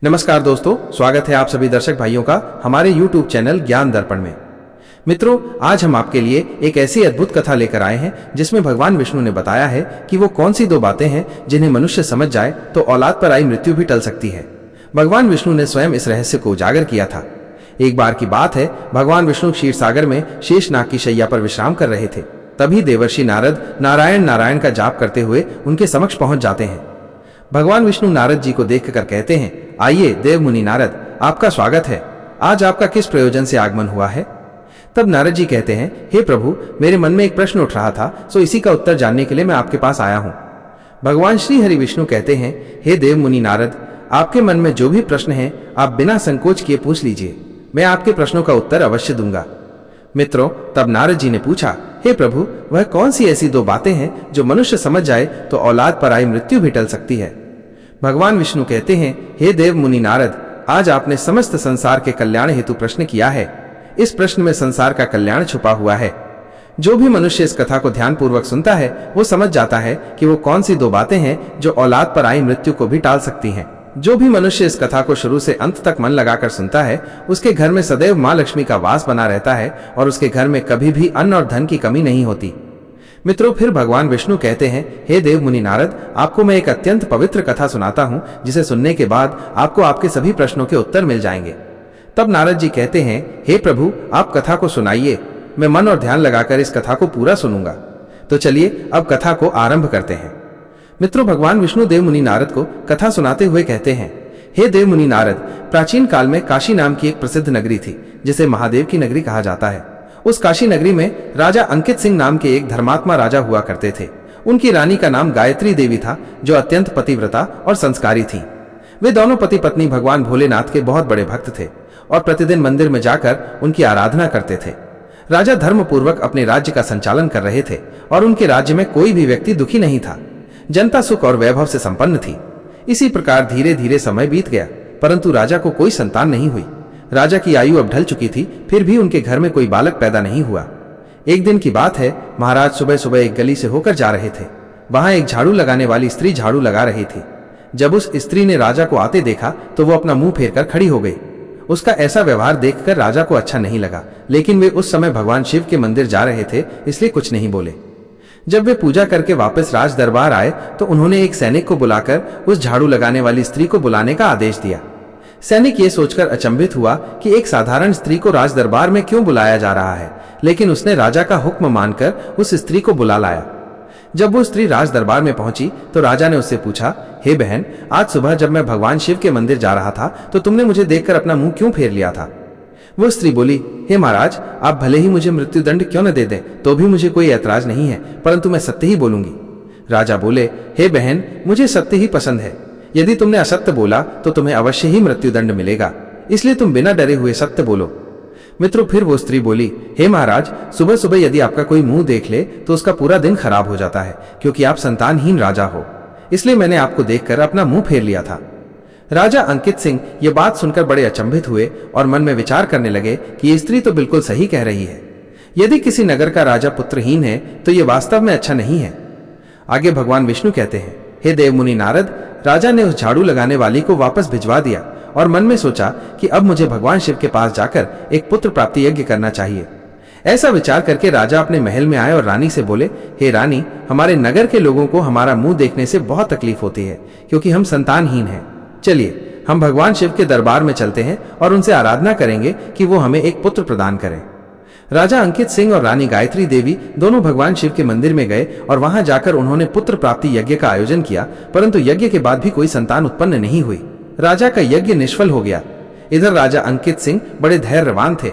नमस्कार दोस्तों, स्वागत है आप सभी दर्शक भाइयों का हमारे YouTube चैनल ज्ञान दर्पण में। मित्रों, आज हम आपके लिए एक ऐसी अद्भुत कथा लेकर आए हैं जिसमें भगवान विष्णु ने बताया है कि वो कौन सी दो बातें हैं जिन्हें मनुष्य समझ जाए तो औलाद पर आई मृत्यु भी टल सकती है। भगवान विष्णु ने स्वयं इस रहस्य को उजागर किया था। एक बार की बात है, भगवान विष्णु क्षीर सागर में शेषनाग की शैया पर विश्राम कर रहे थे। तभी देवर्षि नारद नारायण नारायण का जाप करते हुए उनके समक्ष पहुंच जाते हैं। भगवान विष्णु नारद जी को देखकर कहते हैं, आइए देव मुनि नारद, आपका स्वागत है। आज आपका किस प्रयोजन से आगमन हुआ है? तब नारद जी कहते हैं, हे प्रभु, मेरे मन में एक प्रश्न उठ रहा था, सो इसी का उत्तर जानने के लिए मैं आपके पास आया हूँ। भगवान श्री हरि विष्णु कहते हैं, हे देव मुनि नारद, आपके मन में जो भी प्रश्न है आप बिना संकोच किए पूछ लीजिए, मैं आपके प्रश्नों का उत्तर अवश्य दूंगा। मित्रों, तब नारद जी ने पूछा, हे प्रभु, वह कौन सी ऐसी दो बातें हैं जो मनुष्य समझ जाए तो औलाद पर आई मृत्यु भी टल सकती है? भगवान विष्णु कहते हैं, हे देव मुनि नारद, आज आपने समस्त संसार के कल्याण हेतु प्रश्न किया है। इस प्रश्न में संसार का कल्याण छुपा हुआ है। जो भी मनुष्य इस कथा को ध्यानपूर्वक सुनता है वो समझ जाता है कि वो कौन सी दो बातें हैं जो औलाद पर आई मृत्यु को भी टाल सकती हैं। जो भी मनुष्य इस कथा को शुरू से अंत तक मन लगाकर सुनता है उसके घर में सदैव माँ लक्ष्मी का वास बना रहता है और उसके घर में कभी भी अन्न और धन की कमी नहीं होती। मित्रों, फिर भगवान विष्णु कहते हैं, हे देव मुनि नारद, आपको मैं एक अत्यंत पवित्र कथा सुनाता हूँ जिसे सुनने के बाद आपको आपके सभी प्रश्नों के उत्तर मिल जाएंगे। तब नारद जी कहते हैं, हे प्रभु, आप कथा को सुनाइए, मैं मन और ध्यान लगाकर इस कथा को पूरा सुनूंगा। तो चलिए अब कथा को आरंभ करते हैं। मित्रों, भगवान विष्णु देव मुनि नारद को कथा सुनाते हुए कहते हैं, हे देव मुनि नारद, प्राचीन काल में काशी नाम की एक प्रसिद्ध नगरी थी जिसे महादेव की नगरी कहा जाता है। उस काशी नगरी में राजा अंकित सिंह नाम के एक धर्मात्मा राजा हुआ करते थे। उनकी रानी का नाम गायत्री देवी था जो अत्यंत पतिव्रता और संस्कारी थी। वे दोनों पति पत्नी भगवान भोलेनाथ के बहुत बड़े भक्त थे और प्रतिदिन मंदिर में जाकर उनकी आराधना करते थे। राजा धर्मपूर्वक अपने राज्य का संचालन कर रहे थे और उनके राज्य में कोई भी व्यक्ति दुखी नहीं था। जनता सुख और वैभव से संपन्न थी। इसी प्रकार धीरे धीरे समय बीत गया, परंतु राजा को कोई संतान नहीं हुई। राजा की आयु अब ढल चुकी थी, फिर भी उनके घर में कोई बालक पैदा नहीं हुआ। एक दिन की बात है, महाराज सुबह सुबह एक गली से होकर जा रहे थे। वहां एक झाड़ू लगाने वाली स्त्री झाड़ू लगा रही थी। जब उस स्त्री ने राजा को आते देखा तो वो अपना मुंह फेर कर खड़ी हो गई। उसका ऐसा व्यवहार देखकर राजा को अच्छा नहीं लगा, लेकिन वे उस समय भगवान शिव के मंदिर जा रहे थे, इसलिए कुछ नहीं बोले। जब वे पूजा करके वापस राज दरबार आए तो उन्होंने एक सैनिक को बुलाकर उस झाड़ू लगाने वाली स्त्री को बुलाने का आदेश दिया। सैनिक ये सोचकर अचंभित हुआ कि एक साधारण स्त्री को राज दरबार में क्यों बुलाया जा रहा है, लेकिन उसने राजा का हुक्म मानकर उस स्त्री को बुला लाया। जब वो स्त्री राज दरबार में पहुंची तो राजा ने उससे पूछा, हे बहन, आज सुबह जब मैं भगवान शिव के मंदिर जा रहा था तो तुमने मुझे देखकर अपना मुंह क्यों फेर लिया था? वो स्त्री बोली, हे महाराज, आप भले ही मुझे मृत्यु दंड क्यों न दे दें तो भी मुझे कोई ऐतराज नहीं है, परंतु मैं सत्य ही बोलूंगी। राजा बोले, हे बहन, मुझे सत्य ही पसंद है। यदि तुमने असत्य बोला तो तुम्हें अवश्य ही मृत्यु दंड मिलेगा, इसलिए तुम बिना डरे हुए सत्य बोलो। मित्रों, फिर वो स्त्री बोली, हे महाराज, सुबह सुबह यदि आपका कोई मुंह देख ले तो उसका पूरा दिन खराब हो जाता है, क्योंकि आप संतानहीन राजा हो, इसलिए मैंने आपको देखकर अपना मुंह फेर लिया था। राजा अंकित सिंह ये बात सुनकर बड़े अचंभित हुए और मन में विचार करने लगे कि ये स्त्री तो बिल्कुल सही कह रही है। यदि किसी नगर का राजा पुत्रहीन है तो ये वास्तव में अच्छा नहीं है। आगे भगवान विष्णु कहते हैं, हे देव मुनि नारद, राजा ने उस झाड़ू लगाने वाली को वापस भिजवा दिया और मन में सोचा कि अब मुझे भगवान शिव के पास जाकर एक पुत्र प्राप्ति यज्ञ करना चाहिए। ऐसा विचार करके राजा अपने महल में आए और रानी से बोले, हे रानी, हमारे नगर के लोगों को हमारा मुंह देखने से बहुत तकलीफ होती है क्योंकि हम संतानहीन हैं। चलिए हम भगवान शिव के दरबार में चलते हैं और उनसे आराधना करेंगे कि वो हमें एक पुत्र प्रदान करें। राजा अंकित सिंह और रानी गायत्री देवी दोनों भगवान शिव के मंदिर में गए और वहां जाकर उन्होंने पुत्र प्राप्ति यज्ञ का आयोजन किया, परंतु यज्ञ के बाद भी कोई संतान उत्पन्न नहीं हुई। राजा का यज्ञ निष्फल हो गया। इधर राजा अंकित सिंह बड़े धैर्यवान थे।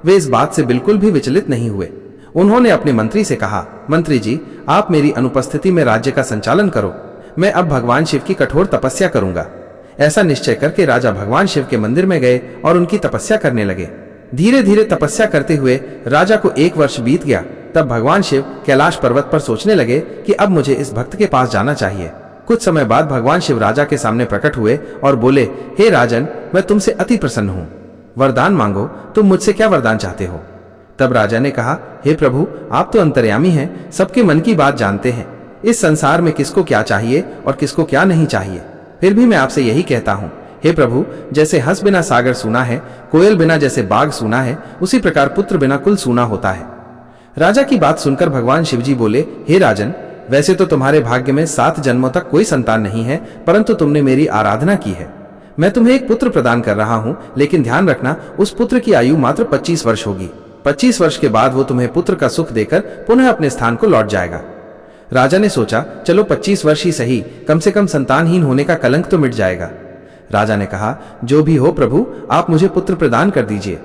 वे इस बात से बिल्कुल भी विचलित नहीं हुए। उन्होंने अपने मंत्री से कहा, मंत्री जी, आप मेरी अनुपस्थिति में राज्य का संचालन करो। मैं अब भगवान शिव की कठोर तपस्या करूंगा। ऐसा निश्चय करके राजा भगवान शिव के मंदिर में गए और उनकी तपस्या करने लगे। धीरे धीरे तपस्या करते हुए राजा को 1 वर्ष बीत गया। तब भगवान शिव कैलाश पर्वत पर सोचने लगे कि अब मुझे इस भक्त के पास जाना चाहिए। कुछ समय बाद भगवान शिव राजा के सामने प्रकट हुए और बोले, हे राजन, मैं तुमसे अति प्रसन्न हूँ, वरदान मांगो, तुम मुझसे क्या वरदान चाहते हो? तब राजा ने कहा, हे प्रभु, आप तो अंतर्यामी हैं, सबके मन की बात जानते हैं। इस संसार में किसको क्या चाहिए और किसको क्या नहीं चाहिए, फिर भी मैं आपसे यही कहता हूँ, हे प्रभु, जैसे हंस बिना सागर सूना है, कोयल बिना जैसे बाग सूना है, उसी प्रकार पुत्र बिना कुल सूना होता है। राजा की बात सुनकर भगवान शिवजी बोले, हे राजन, वैसे तो तुम्हारे भाग्य में 7 जन्मों तक कोई संतान नहीं है, परंतु तुमने मेरी आराधना की है। मैं तुम्हें एक पुत्र प्रदान कर रहा हूं, लेकिन ध्यान रखना, उस पुत्र की आयु मात्र 25 वर्ष होगी। 25 वर्ष के बाद वो तुम्हें पुत्र का सुख देकर पुनः अपने स्थान को लौट जाएगा। राजा ने सोचा, चलो 25 वर्ष ही सही, कम से कम संतानहीन होने का कलंक तो मिट जाएगा। राजा ने कहा, जो भी हो प्रभु, आप मुझे पुत्र प्रदान कर दीजिए।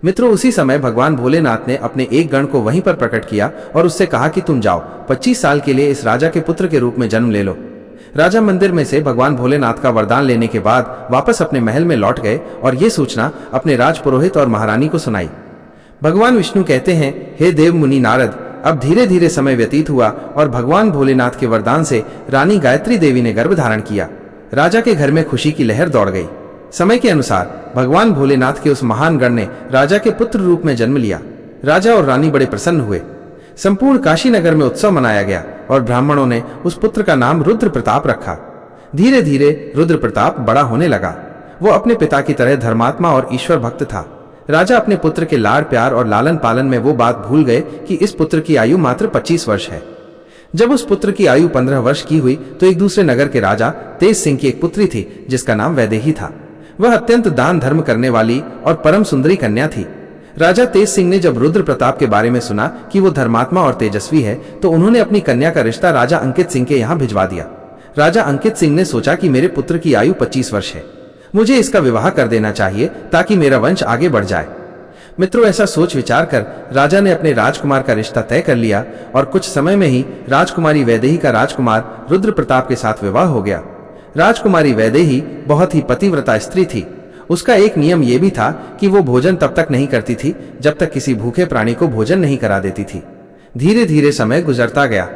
मित्रों, उसी समय भगवान भोलेनाथ ने अपने एक गण को वहीं पर प्रकट किया और उससे कहा कि तुम जाओ, 25 साल के लिए इस राजा के पुत्र के रूप में जन्म ले लो। राजा मंदिर में से भगवान भोलेनाथ का वरदान लेने के बाद वापस अपने महल में लौट गए और ये सूचना अपने राजपुरोहित और महारानी को सुनाई। भगवान विष्णु कहते हैं, हे देव मुनि नारद, अब धीरे धीरे समय व्यतीत हुआ और भगवान भोलेनाथ के वरदान से रानी गायत्री देवी ने गर्भ धारण किया। राजा के घर में खुशी की लहर दौड़ गई। समय के अनुसार भगवान भोलेनाथ के उस महान गण ने राजा के पुत्र रूप में जन्म लिया। राजा और रानी बड़े प्रसन्न हुए। संपूर्ण काशी नगर में उत्सव मनाया गया और ब्राह्मणों ने उस पुत्र का नाम रुद्र प्रताप रखा। धीरे धीरे रुद्र प्रताप बड़ा होने लगा। वो अपने पिता की तरह धर्मात्मा और ईश्वर भक्त था। राजा अपने पुत्र के लाड़ प्यार और लालन पालन में वो बात भूल गए कि इस पुत्र की आयु मात्र 25 वर्ष है। जब उस पुत्र की आयु 15 वर्ष की हुई तो एक दूसरे नगर के राजा तेज सिंह की एक पुत्री थी जिसका नाम वैदेही था। वह अत्यंत दान धर्म करने वाली और परम सुंदरी कन्या थी। राजा तेज सिंह ने जब रुद्र प्रताप के बारे में सुना कि वो धर्मात्मा और तेजस्वी है तो उन्होंने अपनी कन्या का रिश्ता राजा अंकित सिंह के यहाँ भिजवा दिया। राजा अंकित सिंह ने सोचा कि मेरे पुत्र की आयु 25 वर्ष है, मुझे इसका विवाह कर देना चाहिए ताकि मेरा वंश आगे बढ़ जाए। मित्रों, ऐसा सोच विचार कर राजा ने अपने राजकुमार का रिश्ता तय कर लिया और कुछ समय में ही राजकुमारी वैदेही का राजकुमार रुद्र प्रताप के साथ विवाह हो गया। राजकुमारी वैदेही बहुत ही पतिव्रता स्त्री थी। उसका एक नियम यह भी था कि वो भोजन तब तक नहीं करती थी जब तक किसी भूखे प्राणी को भोजन नहीं करा देती थी। धीरे धीरे समय गुजरता गया।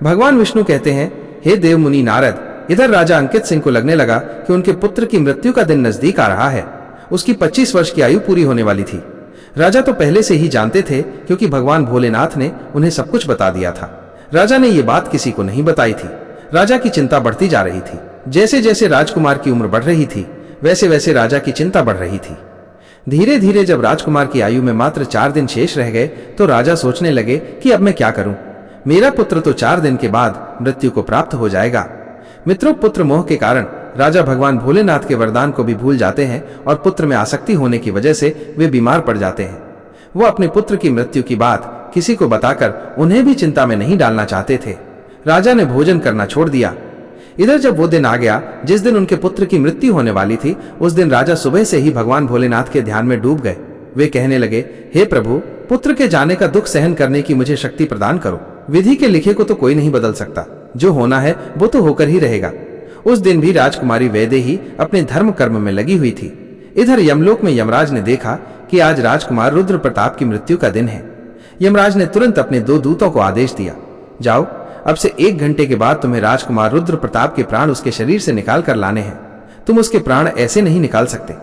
भगवान विष्णु कहते हैं, हे देव मुनि नारद, इधर राजा अंकित सिंह को लगने लगा कि उनके पुत्र की मृत्यु का दिन नजदीक आ रहा है। उसकी 25 वर्ष की आयु पूरी होने वाली थी। राजा तो पहले से ही जानते थे क्योंकि भगवान भोलेनाथ ने उन्हें सब कुछ बता दिया था। राजा ने ये बात किसी को नहीं बताई थी। राजा की चिंता बढ़ती जा रही थी। जैसे जैसे राजकुमार की उम्र बढ़ रही थी वैसे वैसे राजा की चिंता बढ़ रही थी। धीरे धीरे जब राजकुमार की आयु में मात्र 4 दिन शेष रह गए तो राजा सोचने लगे कि अब मैं क्या करूं। मेरा पुत्र तो 4 दिन के बाद मृत्यु को प्राप्त हो जाएगा। मित्रों, पुत्र मोह के कारण राजा भगवान भोलेनाथ के वरदान को भी भूल जाते हैं और पुत्र में आसक्ति होने की वजह से वे बीमार पड़ जाते हैं। वो अपने पुत्र की मृत्यु की बात किसी को बताकर उन्हें भी चिंता में नहीं डालना चाहते थे। राजा ने भोजन करना छोड़ दिया। इधर जब वो दिन आ गया जिस दिन उनके पुत्र की मृत्यु होने वाली थी, उस दिन राजा सुबह से ही भगवान भोलेनाथ के ध्यान में डूब गए। वे कहने लगे, हे प्रभु, पुत्र के जाने का दुख सहन करने की मुझे शक्ति प्रदान करो। विधि के लिखे को तो कोई नहीं बदल सकता, जो होना है वो तो होकर ही रहेगा। उस दिन भी राजकुमारी वैदेही अपने धर्म कर्म में लगी हुई थी। इधर यमलोक में यमराज ने देखा कि आज राजकुमार रुद्र प्रताप की मृत्यु का दिन है। यमराज ने तुरंत अपने 2 दूतों को आदेश दिया, जाओ, अब से 1 घंटे के बाद तुम्हें राजकुमार रुद्र प्रताप के प्राण उसके शरीर से निकाल कर लाने हैं। तुम उसके प्राण ऐसे नहीं निकाल सकते।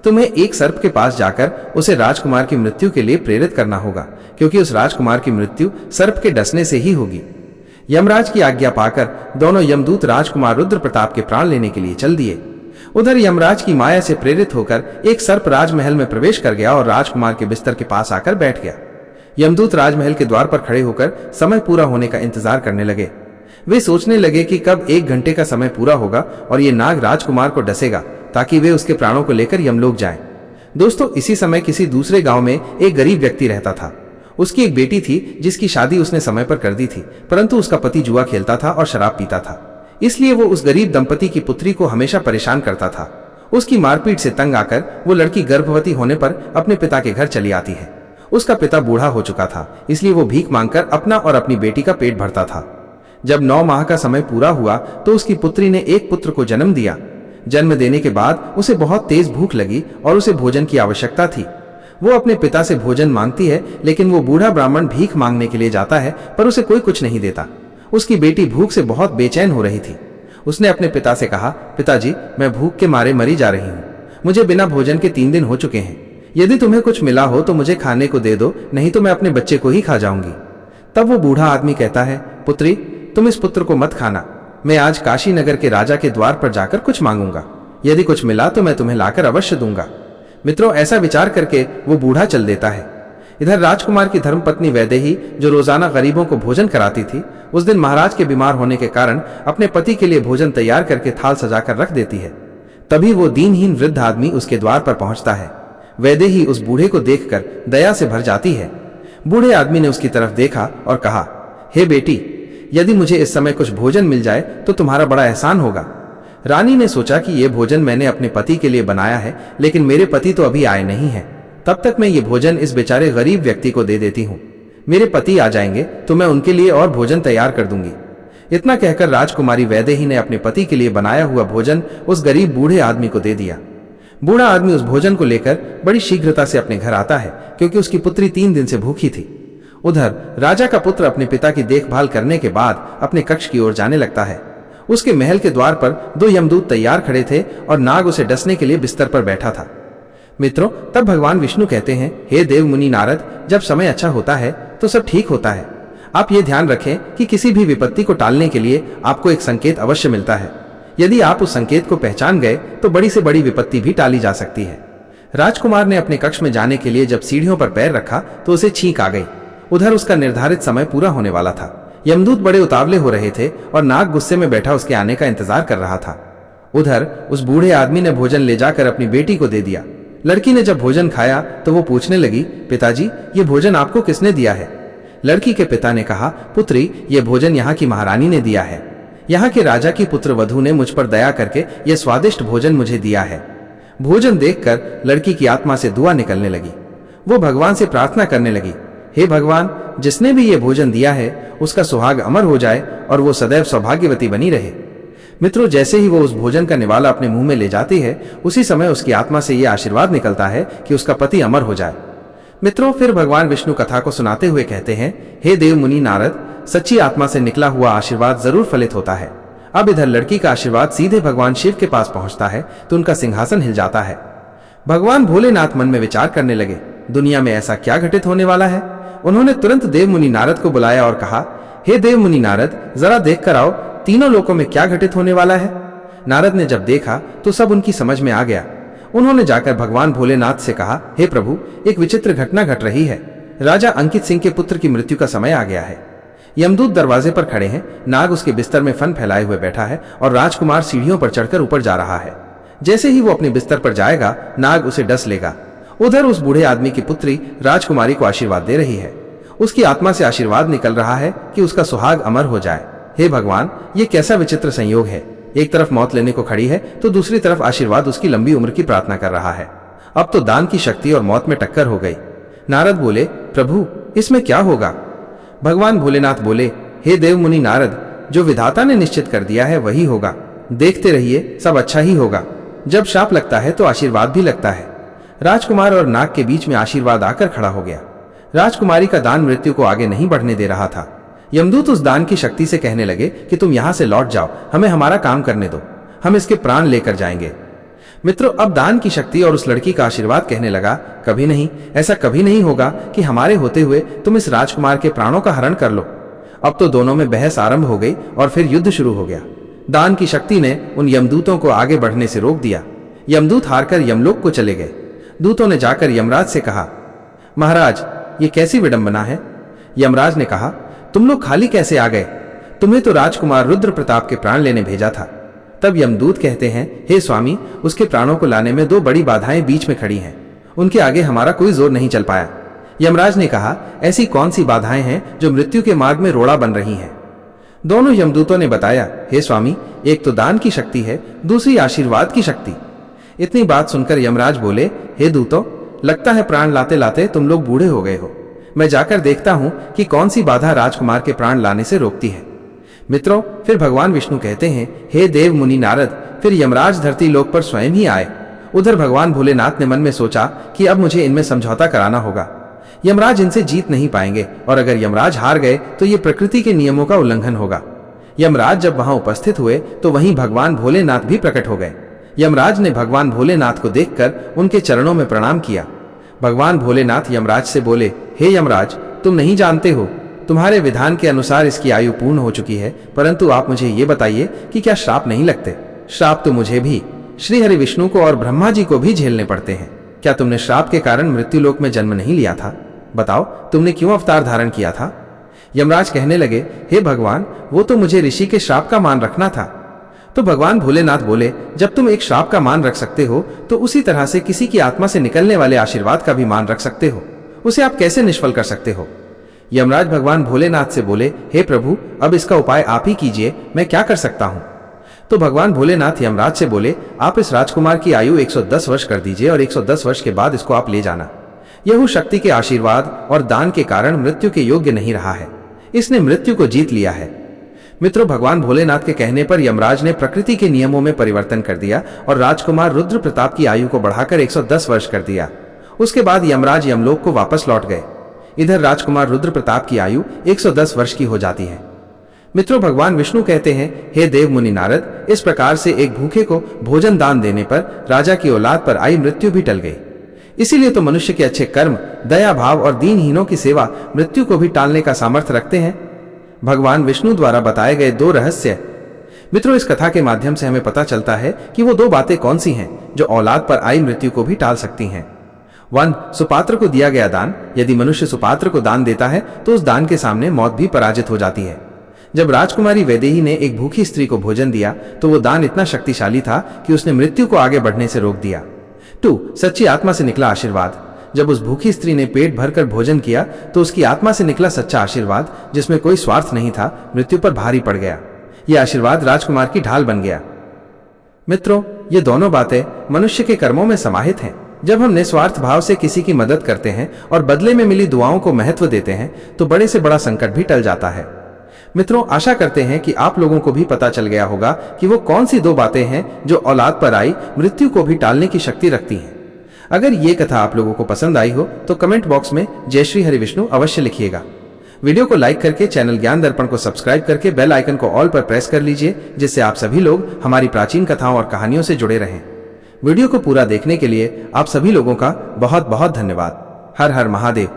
तुम्हें एक सर्प के पास जाकर उसे राजकुमार की मृत्यु के लिए प्रेरित करना होगा, क्योंकि उस राजकुमार की मृत्यु सर्प के डसने से ही होगी। यमराज की आज्ञा पाकर दोनों यमदूत राजकुमार रुद्र प्रताप के प्राण लेने के लिए चल दिए। उधर यमराज की माया से प्रेरित होकर एक सर्प राजमहल में प्रवेश कर गया और राजकुमार के बिस्तर के पास आकर बैठ गया। यमदूत राजमहल के द्वार पर खड़े होकर समय पूरा होने का इंतजार करने लगे। वे सोचने लगे कि कब 1 घंटे का समय पूरा होगा और ये नाग राजकुमार को डसेगा ताकि वे उसके प्राणों को लेकर यमलोक जाएं। दोस्तों, इसी समय किसी दूसरे गांव में एक गरीब व्यक्ति रहता था। उसकी एक बेटी थी जिसकी शादी उसने समय पर कर दी थी, परंतु उसका पति जुआ खेलता था और शराब पीता था। इसलिए वो उस गरीब दंपति की पुत्री को हमेशा परेशान करता था। उसकी मारपीट से तंग आकर वो लड़की गर्भवती होने पर अपने पिता के घर चली आती है। उसका पिता बूढ़ा हो चुका था, इसलिए वो भीख मांगकर अपना और अपनी बेटी का पेट भरता था। जब 9 माह का समय पूरा हुआ तो उसकी पुत्री ने एक पुत्र को जन्म दिया। जन्म देने के बाद उसे बहुत तेज भूख लगी और उसे भोजन की आवश्यकता थी। वो अपने पिता से भोजन मांगती है, लेकिन वो बूढ़ा ब्राह्मण भीख मांगने के लिए जाता है पर उसे कोई कुछ नहीं देता। उसकी बेटी भूख से बहुत बेचैन हो रही थी। उसने अपने पिता से कहा, पिताजी, मैं भूख के मारे मरी जा रही हूँ। मुझे बिना भोजन के 3 दिन हो चुके हैं। यदि तुम्हें कुछ मिला हो तो मुझे खाने को दे दो, नहीं तो मैं अपने बच्चे को ही खा जाऊंगी। तब वो बूढ़ा आदमी कहता है, पुत्री, तुम इस पुत्र को मत खाना। मैं आज काशी नगर के राजा के द्वार पर जाकर कुछ मांगूंगा। यदि कुछ मिला तो मैं तुम्हें लाकर अवश्य दूंगा। मित्रों, ऐसा विचार करके वो बूढ़ा चल देता है। इधर राजकुमार की धर्मपत्नी वैदेही, जो रोजाना गरीबों को भोजन कराती थी, उस दिन महाराज के बीमार होने के कारण अपने पति के लिए भोजन तैयार करके थाल सजाकर रख देती है। तभी वो दीनहीन वृद्ध आदमी उसके द्वार पर पहुंचता है। वैदेही उस बूढ़े को देखकर दया से भर जाती है। बूढ़े आदमी ने उसकी तरफ देखा और कहा, हे बेटी, यदि मुझे इस समय कुछ भोजन मिल जाए तो तुम्हारा बड़ा एहसान होगा। रानी ने सोचा कि यह भोजन मैंने अपने पति के लिए बनाया है, लेकिन मेरे पति तो अभी आए नहीं हैं। तब तक मैं ये भोजन इस बेचारे गरीब व्यक्ति को दे देती हूँ। मेरे पति आ जाएंगे तो मैं उनके लिए और भोजन तैयार कर दूंगी। इतना कहकर राजकुमारी वैदेही ने अपने पति के लिए बनाया हुआ भोजन उस गरीब बूढ़े आदमी को दे दिया। बूढ़ा आदमी उस भोजन को लेकर बड़ी शीघ्रता से अपने घर आता है, क्योंकि उसकी पुत्री 3 दिन से भूखी थी। उधर राजा का पुत्र अपने पिता की देखभाल करने के बाद अपने कक्ष की ओर जाने लगता है। उसके महल के द्वार पर 2 यमदूत तैयार खड़े थे और नाग उसे डसने के लिए बिस्तर पर बैठा था। मित्रों, तब भगवान विष्णु कहते हैं, हे देव मुनि नारद, जब समय अच्छा होता है तो सब ठीक होता है। आप ये ध्यान रखें कि किसी भी विपत्ति को टालने के लिए आपको एक संकेत अवश्य मिलता है। यदि आप उस संकेत को पहचान गए तो बड़ी से बड़ी विपत्ति भी टाली जा सकती है। राजकुमार ने अपने कक्ष में जाने के लिए जब सीढ़ियों पर पैर रखा तो उसे छींक आ गई। उधर उसका निर्धारित समय पूरा होने वाला था। यमदूत बड़े उतावले हो रहे थे और नाग गुस्से में बैठा उसके आने का इंतजार कर रहा था। उधर उस बूढ़े आदमी ने भोजन ले जाकर अपनी बेटी को दे दिया। लड़की ने जब भोजन खाया तो वो पूछने लगी, पिताजी, ये भोजन आपको किसने दिया है? लड़की के पिता ने कहा, पुत्री, ये भोजन यहाँ की महारानी ने दिया है। यहाँ के राजा की पुत्र वधू ने मुझ पर दया करके ये स्वादिष्ट भोजन मुझे दिया है। भोजन देखकर लड़की की आत्मा से दुआ निकलने लगी। वो भगवान से प्रार्थना करने लगी, हे भगवान, जिसने भी ये भोजन दिया है उसका सुहाग अमर हो जाए और वो सदैव सौभाग्यवती बनी रहे। मित्रों, जैसे ही वो उस भोजन का निवाला अपने मुंह में ले जाती है, उसी समय उसकी आत्मा से यह आशीर्वाद निकलता है कि उसका पति अमर हो जाए। मित्रों, फिर भगवान विष्णु कथा को सुनाते हुए कहते हैं, हे देव मुनि नारद, सच्ची आत्मा से निकला हुआ आशीर्वाद जरूर फलित होता है। अब इधर लड़की का आशीर्वाद सीधे भगवान शिव के पास पहुंचता है तो उनका सिंहासन हिल जाता है। भगवान भोलेनाथ मन में विचार करने लगे, दुनिया में ऐसा क्या घटित होने वाला है। उन्होंने तुरंत देव मुनि नारद को बुलाया और कहा, हे देव मुनि नारद, जरा देख कर आओ, तीनों लोकों में क्या घटित होने वाला है। नारद ने जब देखा तो सब उनकी समझ में आ गया। उन्होंने जाकर भगवान भोलेनाथ से कहा, हे प्रभु, एक विचित्र घटना घट रही है। राजा अंकित सिंह के पुत्र की मृत्यु का समय आ गया है। यमदूत दरवाजे पर खड़े हैं, नाग उसके बिस्तर में फन फैलाए हुए बैठा है और राजकुमार सीढ़ियों पर चढ़कर ऊपर जा रहा है। जैसे ही वो अपने बिस्तर पर जाएगा, नाग उसे डस लेगा। उधर उस बूढ़े आदमी की पुत्री राजकुमारी को आशीर्वाद दे रही है। उसकी आत्मा से आशीर्वाद निकल रहा है कि उसका सुहाग अमर हो जाए। हे भगवान, ये कैसा विचित्र संयोग है। एक तरफ मौत लेने को खड़ी है तो दूसरी तरफ आशीर्वाद उसकी लंबी उम्र की प्रार्थना कर रहा है। अब तो दान की शक्ति और मौत में टक्कर हो गई। नारद बोले, प्रभु, इसमें क्या होगा? भगवान भोलेनाथ बोले, हे देव मुनि नारद, जो विधाता ने निश्चित कर दिया है वही होगा। देखते रहिए, सब अच्छा ही होगा। जब शाप लगता है तो आशीर्वाद भी लगता है। राजकुमार और नाग के बीच में आशीर्वाद आकर खड़ा हो गया। राजकुमारी का दान मृत्यु को आगे नहीं बढ़ने दे रहा था। यमदूत उस दान की शक्ति से कहने लगे कि तुम यहां से लौट जाओ, हमें हमारा काम करने दो, हम इसके प्राण लेकर जाएंगे। मित्रों, अब दान की शक्ति और उस लड़की का आशीर्वाद कहने लगा, कभी नहीं, ऐसा कभी नहीं होगा कि हमारे होते हुए तुम इस राजकुमार के प्राणों का हरण कर लो। अब तो दोनों में बहस आरंभ हो गई और फिर युद्ध शुरू हो गया। दान की शक्ति ने उन यमदूतों को आगे बढ़ने से रोक दिया। यमदूत हारकर यमलोक को चले गए। दूतों ने जाकर यमराज से कहा, महाराज, ये कैसी विडंबना है। यमराज ने कहा, तुम लोग खाली कैसे आ गए? तुम्हें तो राजकुमार रुद्र प्रताप के प्राण लेने भेजा था। तब यमदूत कहते हैं, हे स्वामी, उसके प्राणों को लाने में 2 बड़ी बाधाएं बीच में खड़ी हैं। उनके आगे हमारा कोई जोर नहीं चल पाया। यमराज ने कहा, ऐसी कौन सी बाधाएं हैं जो मृत्यु के मार्ग में रोड़ा बन रही हैं? दोनों यमदूतों ने बताया, हे स्वामी, एक तो दान की शक्ति है, दूसरी आशीर्वाद की शक्ति। इतनी बात सुनकर यमराज बोले, हे दूतों, लगता है प्राण लाते लाते तुम लोग बूढ़े हो गए हो। मैं जाकर देखता हूं कि कौन सी बाधा राजकुमार के प्राण लाने से रोकती है। मित्रों, फिर भगवान विष्णु कहते हैं, हे देव मुनि नारद, फिर यमराज धरती लोक पर स्वयं ही आए। उधर भगवान भोलेनाथ ने मन में सोचा कि अब मुझे इनमें समझौता कराना होगा। यमराज इनसे जीत नहीं पाएंगे और अगर यमराज हार गए तो ये प्रकृति के नियमों का उल्लंघन होगा। यमराज जब वहां उपस्थित हुए तो वहीं भगवान भोलेनाथ भी प्रकट हो गए। यमराज ने भगवान भोलेनाथ को देखकर उनके चरणों में प्रणाम किया। भगवान भोलेनाथ यमराज से बोले, हे यमराज, तुम नहीं जानते हो, तुम्हारे विधान के अनुसार इसकी आयु पूर्ण हो चुकी है, परंतु आप मुझे ये बताइए कि क्या श्राप नहीं लगते? श्राप तो मुझे भी, श्री हरि विष्णु को और ब्रह्मा जी को भी झेलने पड़ते हैं। क्या तुमने श्राप के कारण मृत्युलोक में जन्म नहीं लिया था? बताओ तुमने क्यों अवतार धारण किया था? यमराज कहने लगे, हे भगवान, वो तो मुझे ऋषि के श्राप का मान रखना था। तो भगवान भोलेनाथ बोले, जब तुम एक श्राप का मान रख सकते हो तो उसी तरह से किसी की आत्मा से निकलने वाले आशीर्वाद का भी मान रख सकते हो। उसे आप कैसे निष्फल कर सकते हो? यमराज भगवान भोलेनाथ से बोले, हे प्रभु, अब इसका उपाय आप ही कीजिए, मैं क्या कर सकता हूं? तो भगवान भोलेनाथ यमराज से बोले, आप इस राजकुमार की आयु 110 वर्ष कर दीजिए और 110 वर्ष के बाद इसको आप ले जाना। यह शक्ति के आशीर्वाद और दान के कारण मृत्यु के योग्य नहीं रहा है, इसने मृत्यु को जीत लिया है। मित्रों, भगवान भोलेनाथ के कहने पर यमराज ने प्रकृति के नियमों में परिवर्तन कर दिया और राजकुमार रुद्र प्रताप की आयु को बढ़ाकर 110 वर्ष कर दिया। उसके बाद यमराज यमलोक को वापस लौट गए। इधर राजकुमार रुद्र प्रताप की आयु 110 वर्ष की हो जाती है। मित्रों, भगवान विष्णु कहते हैं, हे देव मुनि नारद, इस प्रकार से एक भूखे को भोजन दान देने पर राजा की औलाद पर आई मृत्यु भी टल गई। इसीलिए तो मनुष्य के अच्छे कर्म, दया भाव और दीनहीनों की सेवा मृत्यु को भी टालने का सामर्थ्य रखते हैं। भगवान विष्णु द्वारा बताए गए 2 रहस्य। मित्रों, इस कथा के माध्यम से हमें पता चलता है कि वो 2 बातें कौन सी हैं जो औलाद पर आई मृत्यु को भी टाल सकती हैं। 1. सुपात्र को दिया गया दान। यदि मनुष्य सुपात्र को दान देता है तो उस दान के सामने मौत भी पराजित हो जाती है। जब राजकुमारी वैदेही ने एक भूखी स्त्री को भोजन दिया तो वो दान इतना शक्तिशाली था कि उसने मृत्यु को आगे बढ़ने से रोक दिया। 2. सच्ची आत्मा से निकला आशीर्वाद। जब उस भूखी स्त्री ने पेट भरकर भोजन किया तो उसकी आत्मा से निकला सच्चा आशीर्वाद, जिसमें कोई स्वार्थ नहीं था, मृत्यु पर भारी पड़ गया। यह आशीर्वाद राजकुमार की ढाल बन गया। मित्रों, ये दोनों बातें मनुष्य के कर्मों में समाहित हैं। जब हम निस्वार्थ भाव से किसी की मदद करते हैं और बदले में मिली दुआओं को महत्व देते हैं तो बड़े से बड़ा संकट भी टल जाता है। मित्रों, आशा करते हैं कि आप लोगों को भी पता चल गया होगा कि वो कौन सी 2 बातें हैं जो औलाद पर आई मृत्यु को भी टालने की शक्ति रखती हैं। अगर ये कथा आप लोगों को पसंद आई हो तो कमेंट बॉक्स में जय श्री हरि विष्णु अवश्य लिखिएगा। वीडियो को लाइक करके चैनल ज्ञान दर्पण को सब्सक्राइब करके बेल आइकन को ऑल पर प्रेस कर लीजिए, जिससे आप सभी लोग हमारी प्राचीन कथाओं और कहानियों से जुड़े रहें। वीडियो को पूरा देखने के लिए आप सभी लोगों का बहुत बहुत धन्यवाद। हर हर महादेव।